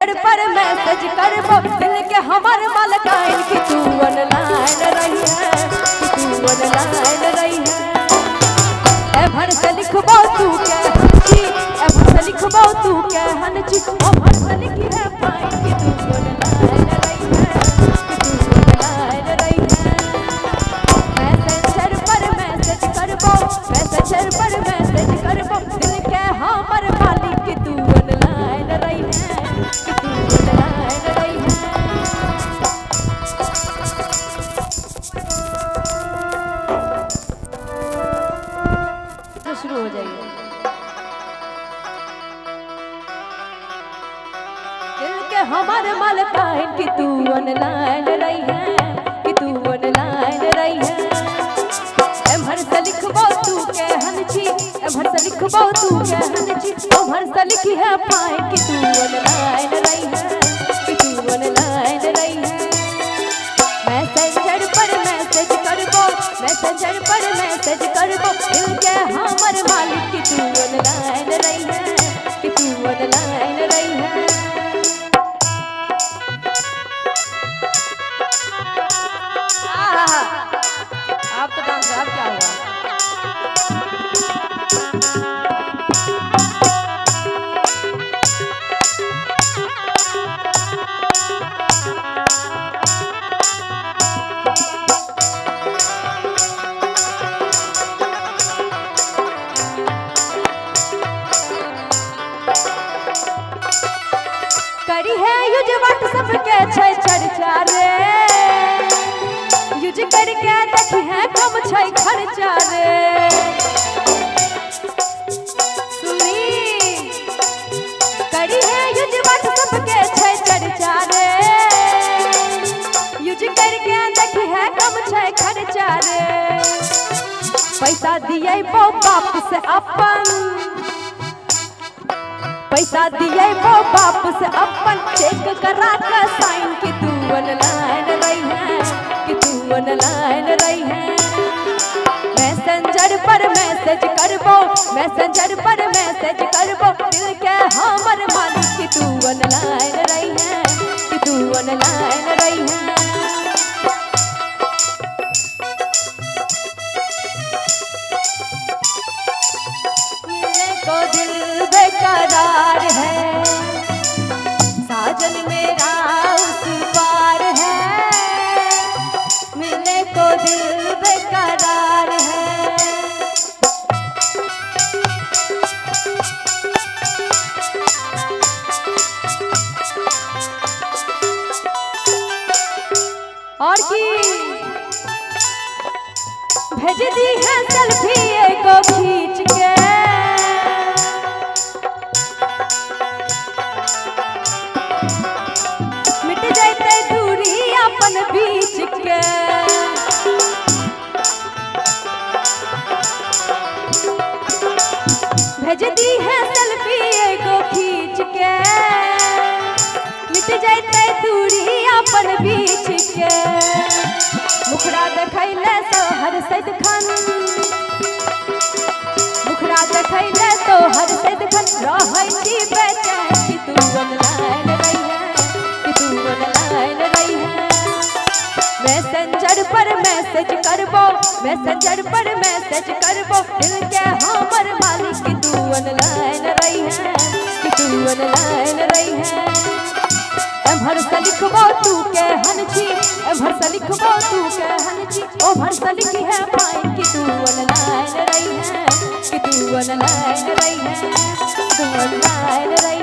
Messenger पर message करबो दिल के हमर मालकाइन की तू ऑनलाइन रही है, कि तू ऑनलाइन रही है। ए भर से लिखबो तू के हंची, ए भर से लिखबो तू के हंची, ओ भर से लिखी है पाइन की तू ऑनलाइन रही है, कि तू ऑनलाइन रही है। मैसेंजर पर मैसेज करबो, मैसेंजर पर मैसेज करबो दिल के हमर मालिक की तू ऑनलाइन रही है, कि तू ऑनलाइन रही है। तो शुरू हो जाइए। दिल के हमारे मालकाइन की तू ऑनलाइन रही है, कि तू ऑनलाइन रही है। ए भर से लिखबो तू के हंची, ए भर से लिखबो तू के हंची, ओ भर से लिखी है पाइन की तू ऑनलाइन रही है, कि तू ऑनलाइन रही है। मैसेंजर पर मैसेज करबो, मैसेंजर पर मैसेज करबो दिल के हमर मालिक की तू ऑनलाइन रही है, कि तू ऑनलाइन रही है। आप तो डांस आप क्या हुआ? करी है यूज व्हाट्सएप के छै चर्चा रे, यूज करके देखी है कम छै खर्चा रे। सुनी करी है यूज व्हाट्सएप के छै चर्चा रे, यूज करके देखी है कम छै खर्चा रे। पैसा दिए बाप से अपन, पैसा दिए वो बाप से अपन चेक करा के साइन की तू ऑनलाइन रही है, कि तू ऑनलाइन रही है। मैसेंजर पर मैसेज करबो, मैसेंजर पर मैसेज करबो दिल के हमर मालिक की तू ऑनलाइन रही है, कि तू ऑनलाइन रही है। मिलने को दिल बेकरार है, साजन मेरा उस पार है, मिलने को दिल बेकरार है। और की भेज दी है सेल्फी एको खींच के, मिट जाते दूरी अपन बीच के। भेज दी है सेल्फी एगो खींच के, मिट जाते दूरी अपन बीच के। मुखड़ा देखैले तो हर सदखन, मुखड़ा देखैले तो हर सदखन रहै छी बेचैन कि तू ऑनलाइन रही है, कि तू ऑनलाइन रही है। मैसेंजर पर मैसेज करबो, मैसेंजर पर मैसेज करबो दिल के हमर मालिक की तू ऑनलाइन रही है, कि तू ऑनलाइन रही है। ए भर से लिखबो तू के हंची, ए भर से लिखबो तू के हंची, ओ भर से लिखी है पाइन की तू ऑनलाइन रही है, कि तू ऑनलाइन रही है, तू ऑनलाइन रही